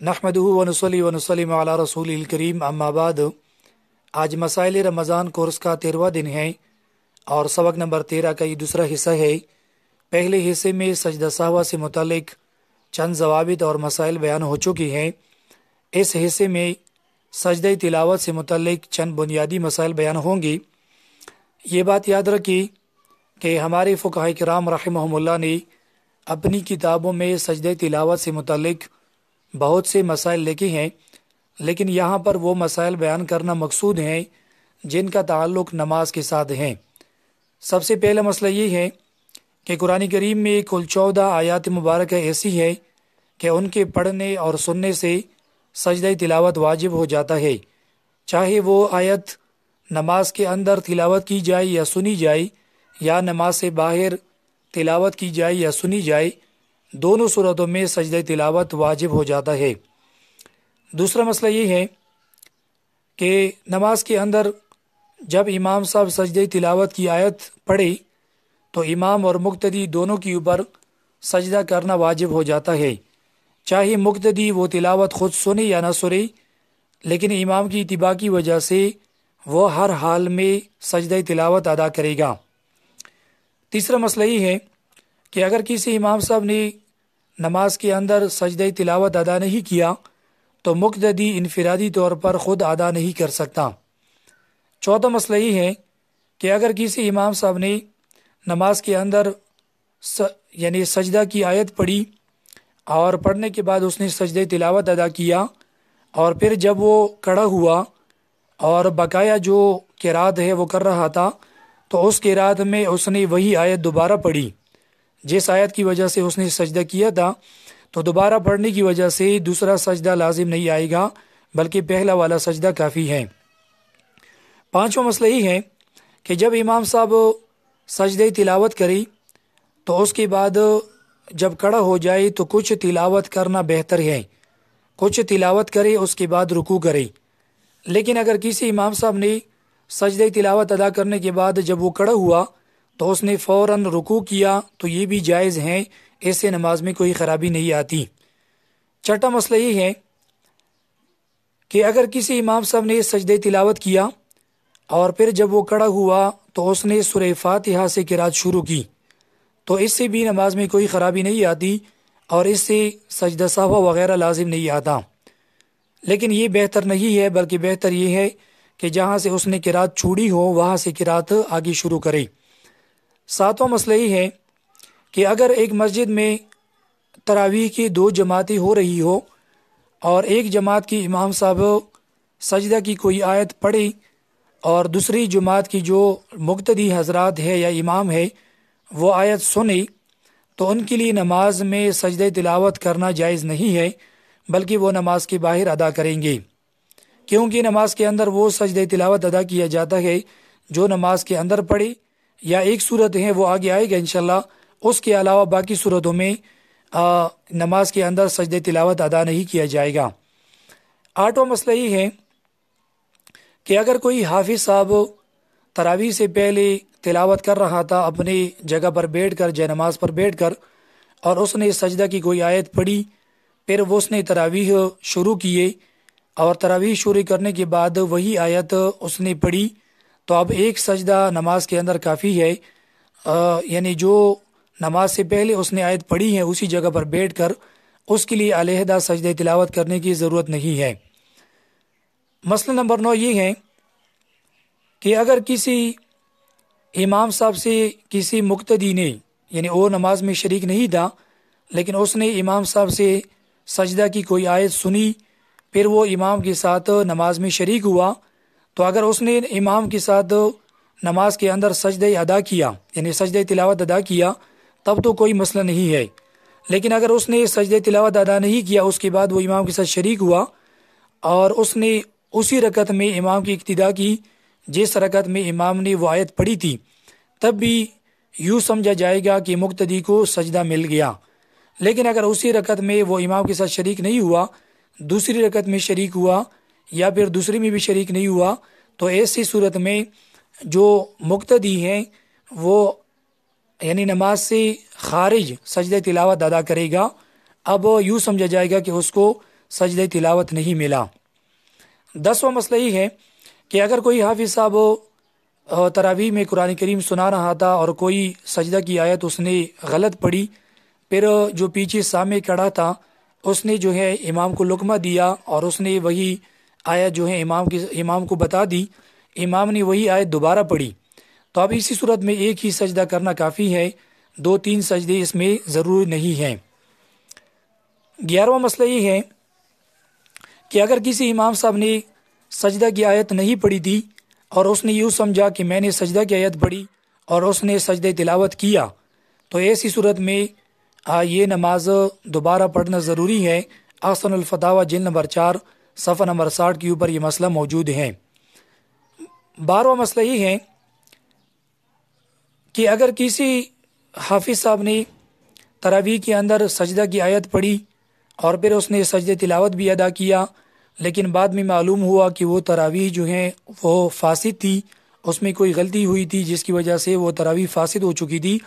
نحمدہ ونصلی ونسلم علی رسول الکریم اما بعد۔ آج مسائل رمضان کورس کا 13واں دن ہے اور سبق نمبر 13 کا یہ دوسرا حصہ ہے۔ پہلے حصے میں سجدہ سہوا سے متعلق چند ضوابط اور مسائل بیان ہو چکی ہیں۔ اس حصے میں سجدہ تلاوت سے متعلق چند بنیادی مسائل بیان ہوں گی۔ یہ بات یاد رکھی کہ ہمارے فقہاء کرام رحمہم اللہ نے اپنی کتابوں میں سجدہ تلاوت سے متعلق بہت سے مسائل لکھے ہیں، لیکن یہاں پر وہ مسائل بیان کرنا مقصود ہیں جن کا تعلق نماز کے ساتھ ہیں۔ سب سے پہلا مسئلہ یہ ہے کہ قرآن کریم میں کل 14 آیات مبارکہ ایسی ہے کہ ان کے پڑھنے اور سننے سے سجدہ تلاوت واجب ہو جاتا ہے، چاہے وہ آیت نماز کے اندر تلاوت کی جائے یا سنی جائے، یا نماز سے باہر تلاوت کی جائے یا سنی جائے، دونوں صورتوں میں سجدہ تلاوت واجب ہو جاتا ہے۔ دوسرا مسئلہ یہ ہے کہ نماز کے اندر جب امام صاحب سجدہ تلاوت کی آیت پڑھے تو امام اور مقتدی دونوں کے اوپر سجدہ کرنا واجب ہو جاتا ہے، چاہے مقتدی وہ تلاوت خود سنے یا نہ سنے، لیکن امام کی اتباع کی وجہ سے وہ ہر حال میں سجدہ تلاوت ادا کرے گا۔ تیسرا مسئلہ یہ ہے کہ اگر کسی امام صاحب نے نماز کے اندر سجدہ تلاوت ادا نہیں کیا تو مقتدی انفرادی طور پر خود ادا نہیں کر سکتا۔ چوتھا مسئلہ یہ ہے کہ اگر کسی امام صاحب نے نماز کے اندر یعنی سجدہ کی آیت پڑھی اور پڑھنے کے بعد اس نے سجدہ تلاوت ادا کیا، اور پھر جب وہ کھڑا ہوا اور بقایا جو قرات ہے وہ کر رہا تھا تو اس قرات میں اس نے وہی آیت دوبارہ پڑھی جس آیت کی وجہ سے اس نے سجدہ کیا تھا، تو دوبارہ پڑھنے کی وجہ سے دوسرا سجدہ لازم نہیں آئے گا بلکہ پہلا والا سجدہ کافی ہے۔ پانچواں مسئلہ یہ ہے کہ جب امام صاحب سجدہ تلاوت کرے تو اس کے بعد جب کھڑا ہو جائے تو کچھ تلاوت کرنا بہتر ہے، کچھ تلاوت کرے اس کے بعد رکوع کرے۔ لیکن اگر کسی امام صاحب نے سجدہ تلاوت ادا کرنے کے بعد جب وہ کھڑا ہوا تو اس نے فوراً رکوع کیا تو یہ بھی جائز ہے، اس سے نماز میں کوئی خرابی نہیں آتی۔ چھٹا مسئلہ یہ ہے کہ اگر کسی امام صاحب نے سجدہ تلاوت کیا اور پھر جب وہ کھڑا ہوا تو اس نے سورہ فاتحہ سے قرات شروع کی تو اس سے بھی نماز میں کوئی خرابی نہیں آتی اور اس سے سجدہ سہوا وغیرہ لازم نہیں آتا، لیکن یہ بہتر نہیں ہے، بلکہ بہتر یہ ہے کہ جہاں سے اس نے قرات چھوڑی ہو وہاں سے قرات آگے شروع کرے۔ ساتواں مسئلہ یہ ہے کہ اگر ایک مسجد میں تراویح کی 2 جماعتیں ہو رہی ہو اور ایک جماعت کی امام صاحب سجدہ کی کوئی آیت پڑھے اور دوسری جماعت کی جو مقتدی حضرات ہے یا امام ہے وہ آیت سنے، تو ان کے لیے نماز میں سجدہ تلاوت کرنا جائز نہیں ہے بلکہ وہ نماز کے باہر ادا کریں گے، کیونکہ نماز کے اندر وہ سجدہ تلاوت ادا کیا جاتا ہے جو نماز کے اندر پڑھے، یا ایک صورت ہے وہ آگے آئے گا انشاءاللہ، اس کے علاوہ باقی صورتوں میں نماز کے اندر سجدہ تلاوت ادا نہیں کیا جائے گا۔ آٹھواں مسئلہ یہ ہے کہ اگر کوئی حافظ صاحب تراویح سے پہلے تلاوت کر رہا تھا اپنی جگہ پر بیٹھ کر، جے نماز پر بیٹھ کر، اور اس نے سجدہ کی کوئی آیت پڑھی، پھر وہ اس نے تراویح شروع کیے اور تراویح شروع کرنے کے بعد وہی آیت اس نے پڑھی، تو اب ایک سجدہ نماز کے اندر کافی ہے، یعنی جو نماز سے پہلے اس نے آیت پڑھی ہے اسی جگہ پر بیٹھ کر اس کے لیے علیحدہ سجدہ تلاوت کرنے کی ضرورت نہیں ہے۔ مسئلہ نمبر 9 یہ ہے کہ اگر کسی امام صاحب سے کسی مقتدی نے، یعنی وہ نماز میں شریک نہیں تھا لیکن اس نے امام صاحب سے سجدہ کی کوئی آیت سنی، پھر وہ امام کے ساتھ نماز میں شریک ہوا، تو اگر اس نے امام کے ساتھ نماز کے اندر سجدہ ادا کیا، یعنی سجدہ تلاوت ادا کیا، تب تو کوئی مسئلہ نہیں ہے، لیکن اگر اس نے سجدہ تلاوت ادا نہیں کیا اس کے بعد وہ امام کے ساتھ شریک ہوا اور اس نے اسی رکعت میں امام کی اقتداء کی جس رکعت میں امام نے وہ آیت پڑھی تھی، تب بھی یوں سمجھا جائے گا کہ مقتدی کو سجدہ مل گیا۔ لیکن اگر اسی رکعت میں وہ امام کے ساتھ شریک نہیں ہوا، دوسری رکعت میں شریک ہوا یا پھر دوسری میں بھی شریک نہیں ہوا، تو ایسی صورت میں جو مقتدی ہیں وہ یعنی نماز سے خارج سجدہ تلاوت ادا کرے گا۔ اب یوں سمجھا جائے گا کہ اس کو سجدہ تلاوت نہیں ملا۔ 10واں مسئلہ یہ ہے کہ اگر کوئی حافظ صاحب تراویح میں قرآن کریم سنا رہا تھا اور کوئی سجدہ کی آیت اس نے غلط پڑھی، پھر جو پیچھے سامنے کھڑا تھا اس نے جو ہے امام کو لقمہ دیا اور اس نے وہی آیت جو ہے امام کو بتا دی، امام نے وہی آیت دوبارہ پڑھی، تو اب اسی صورت میں ایک ہی سجدہ کرنا کافی ہے، 2-3 سجدے اس میں ضروری نہیں ہیں۔ 11واں مسئلہ یہ ہے کہ اگر کسی امام صاحب نے سجدہ کی آیت نہیں پڑھی تھی اور اس نے یوں سمجھا کہ میں نے سجدہ کی آیت پڑھی اور اس نے سجدہ تلاوت کیا، تو ایسی صورت میں یہ نماز دوبارہ پڑھنا ضروری ہے۔ احسن الفتاوی جلد نمبر 4 صفحہ نمبر 60 کے اوپر یہ مسئلہ موجود ہے۔ 12واں مسئلہ یہ ہے کہ اگر کسی حافظ صاحب نے تراویح کے اندر سجدہ کی آیت پڑھی اور پھر اس نے سجدہ تلاوت بھی ادا کیا، لیکن بعد میں معلوم ہوا کہ وہ تراویح جو ہیں وہ فاسد تھی، اس میں کوئی غلطی ہوئی تھی جس کی وجہ سے وہ تراویح فاسد ہو چکی تھی،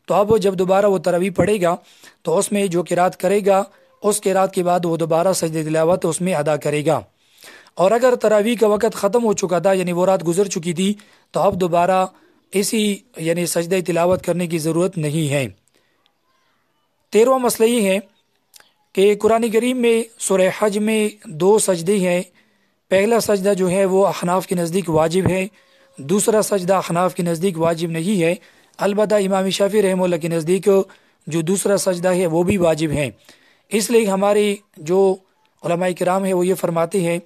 تو اب جب دوبارہ وہ تراویح پڑھے گا تو اس میں جو قرات کرے گا اس قرات کے بعد وہ دوبارہ سجدہ تلاوت اس میں ادا کرے گا۔ اور اگر تراویح کا وقت ختم ہو چکا تھا، یعنی وہ رات گزر چکی تھی، تو اب دوبارہ اسی یعنی سجدہ تلاوت کرنے کی ضرورت نہیں ہے۔ 13واں مسئلہ یہ ہے کہ قرآن کریم میں سورہ حج میں 2 سجدے ہیں۔ پہلا سجدہ جو ہے وہ احناف کے نزدیک واجب ہے، دوسرا سجدہ احناف کے نزدیک واجب نہیں ہے، البتہ امام شافعی رحمہ اللہ کے نزدیک جو دوسرا سجدہ ہے وہ بھی واجب ہے۔ اس لیے ہمارے جو علماء کرام ہیں وہ یہ فرماتے ہیں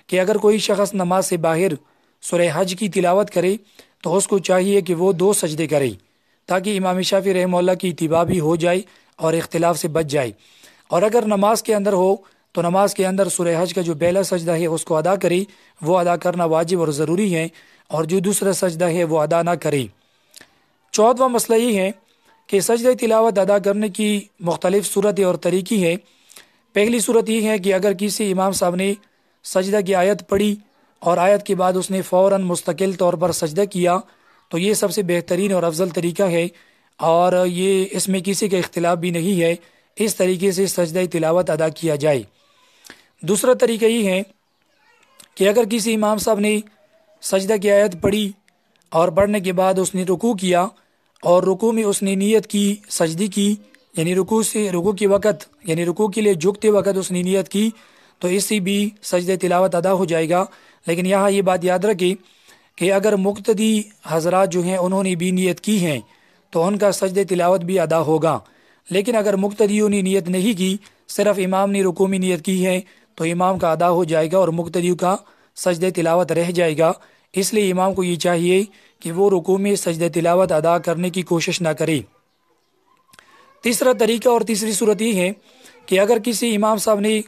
کہ اگر کوئی شخص نماز سے باہر سورہ حج کی تلاوت کرے تو اس کو چاہیے کہ وہ 2 سجدے کرے تاکہ امام شافعی رحمہ اللہ کی اتباع بھی ہو جائے اور اختلاف سے بچ جائے، اور اگر نماز کے اندر ہو تو نماز کے اندر سورہ حج کا جو پہلا سجدہ ہے اس کو ادا کرے، وہ ادا کرنا واجب اور ضروری ہے، اور جو دوسرا سجدہ ہے وہ ادا نہ کرے۔ 14واں مسئلہ یہ ہے کہ سجدہ تلاوت ادا کرنے کی مختلف صورتیں اور طریقے ہیں۔ پہلی صورت یہ ہے کہ اگر کسی امام صاحب نے سجدہ کی آیت پڑھی اور آیت کے بعد اس نے فوراً مستقل طور پر سجدہ کیا تو یہ سب سے بہترین اور افضل طریقہ ہے، اور یہ اس میں کسی کا اختلاف بھی نہیں ہے، اس طریقے سے سجدہ تلاوت ادا کیا جائے۔ دوسرا طریقہ یہ ہے کہ اگر کسی امام صاحب نے سجدہ کی آیت پڑھی اور پڑھنے کے بعد اس نے رکوع کیا اور رکوع میں اس نے نیت کی سجدی کی، یعنی رکوع کے وقت یعنی رکوع کے لیے جھکتے وقت اس نے نیت کی، تو اس سے بھی سجدہ تلاوت ادا ہو جائے گا۔ لیکن یہاں یہ بات یاد رکھیں کہ اگر مقتدی حضرات جو ہیں انہوں نے بھی نیت کی ہیں تو ان کا سجدہ تلاوت بھی ادا ہوگا، لیکن اگر مقتدیوں نے نیت نہیں کی، صرف امام نے رکوع میں نیت کی ہے تو امام کا ادا ہو جائے گا اور مقتدیوں کا سجدہ تلاوت رہ جائے گا۔ اس لیے امام کو یہ چاہیے کہ وہ رکوع میں سجدہ تلاوت ادا کرنے کی کوشش نہ کرے۔ تیسرا طریقہ اور تیسری صورت یہ ہے کہ اگر کسی امام صاحب نے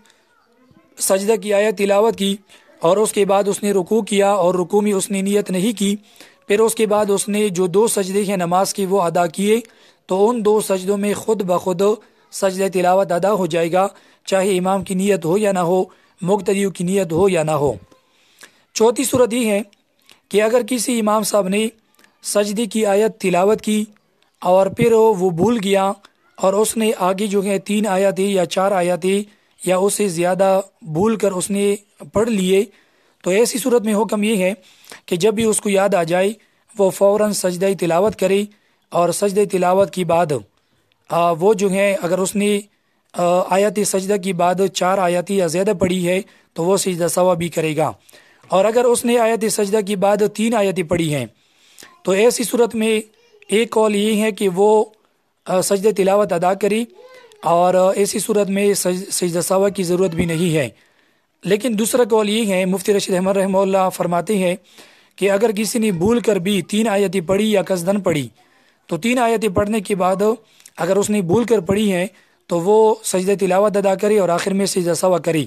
سجدہ کی آیت تلاوت کی اور اس کے بعد اس نے رکوع کیا اور رکوع میں اس نے نیت نہیں کی، پھر اس کے بعد اس نے جو 2 سجدے ہیں نماز کے وہ ادا کیے، تو ان 2 سجدوں میں خود بخود سجدہ تلاوت ادا ہو جائے گا، چاہے امام کی نیت ہو یا نہ ہو، مقتدیوں کی نیت ہو یا نہ ہو۔ چوتھی صورت یہ ہے کہ اگر کسی امام صاحب نے سجدے کی آیت تلاوت کی اور پھر وہ بھول گیا اور اس نے آگے جو ہے 3 آیتیں یا 4 آیتیں یا اس سے زیادہ بھول کر اس نے پڑھ لیے، تو ایسی صورت میں حکم یہ ہے کہ جب بھی اس کو یاد آ جائے وہ فوراً سجدہ تلاوت کرے، اور سجدہ تلاوت کی بعد وہ جو ہے اگر اس نے آیت سجدہ کی بعد 4 آیتیں یا زیادہ پڑھی ہے تو وہ سجدہ سوا بھی کرے گا، اور اگر اس نے آیت سجدہ کی بعد 3 آیتیں پڑھی ہیں تو ایسی صورت میں ایک قول یہ ہے کہ وہ سجدہ تلاوت ادا کرے، اور ایسی صورت میں سجدہ سوا کی ضرورت بھی نہیں ہے۔ لیکن دوسرا قول یہ ہے، مفتی رشید احمد رحمہ اللہ فرماتے ہیں کہ اگر کسی نے بھول کر بھی 3 آیتیں پڑھی یا قصدن پڑھی تو 3 آیتیں پڑھنے کے بعد اگر اس نے بھول کر پڑھی ہے تو وہ سجدہ تلاوت ادا کرے اور آخر میں سجدہ سوا کرے،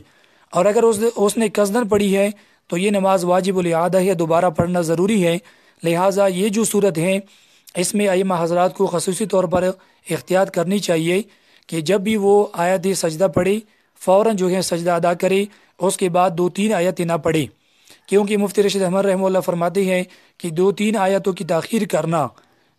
اور اگر اس نے قصدن پڑھی ہے تو یہ نماز واجب الاعادہ ہے، دوبارہ پڑھنا ضروری ہے۔ لہٰذا یہ جو صورت ہے اس میں ائمہ حضرات کو خصوصی طور پر احتیاط کرنی چاہیے کہ جب بھی وہ آیت سجدہ پڑھے فوراً جو ہے سجدہ ادا کرے، اس کے بعد 2-3 آیتیں نہ پڑھے، کیونکہ مفتی رشید احمد رحمہ اللہ فرماتے ہیں کہ 2-3 آیتوں کی تاخیر کرنا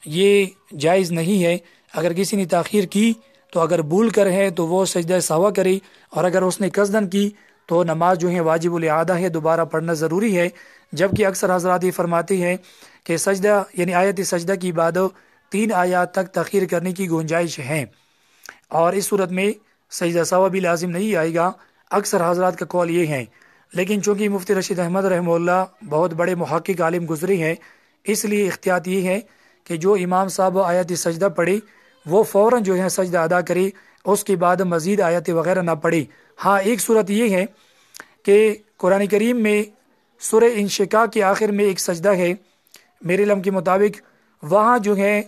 یہ جائز نہیں ہے۔ اگر کسی نے تاخیر کی تو اگر بھول کر ہے تو وہ سجدہ سہوا کرے، اور اگر اس نے قصدن کی تو نماز جو ہے واجب الاعادہ ہے، دوبارہ پڑھنا ضروری ہے۔ جبکہ اکثر حضرات یہ فرماتے ہیں کہ سجدہ یعنی آیت سجدہ کی بعد 3 آیات تک تاخیر کرنے کی گنجائش ہے، اور اس صورت میں سجدہ سہوا بھی لازم نہیں آئے گا۔ اکثر حضرات کا قول یہ ہے، لیکن چونکہ مفتی رشید احمد رحمہ اللہ بہت بڑے محقق عالم گزرے ہیں، اس لیے احتیاط یہ ہے کہ جو امام صاحب آیت سجدہ پڑھے وہ فوراً جو ہے سجدہ ادا کرے، اس کے بعد مزید آیت وغیرہ نہ پڑھے۔ ہاں ایک صورت یہ ہے کہ قرآن کریم میں سورہ انشقاق کے آخر میں ایک سجدہ ہے، میرے علم کے مطابق وہاں جو ہے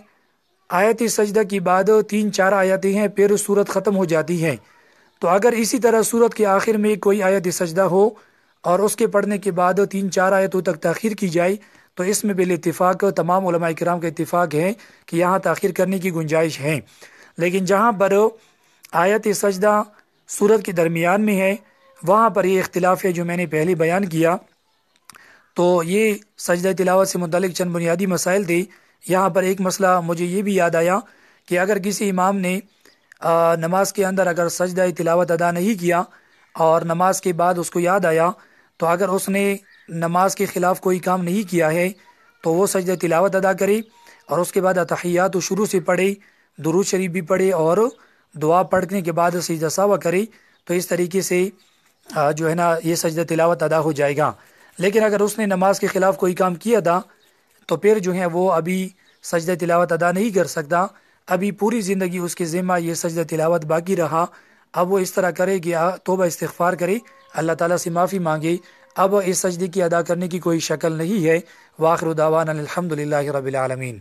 آیت سجدہ کی بعد 3-4 آیتیں ہیں، پھر صورت ختم ہو جاتی ہے۔ تو اگر اسی طرح صورت کے آخر میں کوئی آیت سجدہ ہو اور اس کے پڑھنے کے بعد 3-4 آیتوں تک تاخیر کی جائے تو اس میں بالاتفاق تمام علماء کرام کا اتفاق ہے کہ یہاں تاخیر کرنے کی گنجائش ہے۔ لیکن جہاں پر آیت سجدہ صورت کے درمیان میں ہے وہاں پر یہ اختلاف ہے جو میں نے پہلے بیان کیا۔ تو یہ سجدہ تلاوت سے متعلق چند بنیادی مسائل تھے۔ یہاں پر ایک مسئلہ مجھے یہ بھی یاد آیا کہ اگر کسی امام نے نماز کے اندر اگر سجدہ تلاوت ادا نہیں کیا اور نماز کے بعد اس کو یاد آیا، تو اگر اس نے نماز کے خلاف کوئی کام نہیں کیا ہے تو وہ سجدہ تلاوت ادا کرے، اور اس کے بعد اتحیات شروع سے پڑھے، درود شریف بھی پڑھے، اور دعا پڑھنے کے بعد سجدہ سہوا کرے، تو اس طریقے سے جو ہے نا یہ سجدہ تلاوت ادا ہو جائے گا۔ لیکن اگر اس نے نماز کے خلاف کوئی کام کیا تھا تو پھر جو ہے وہ ابھی سجدہ تلاوت ادا نہیں کر سکتا، ابھی پوری زندگی اس کے ذمہ یہ سجدہ تلاوت باقی رہا۔ اب وہ اس طرح کرے کہ توبہ استغفار کرے، اللہ تعالیٰ سے معافی مانگے، اب اس سجدے کی ادا کرنے کی کوئی شکل نہیں ہے۔ وآخر دعوانا الحمدللہ رب العالمین۔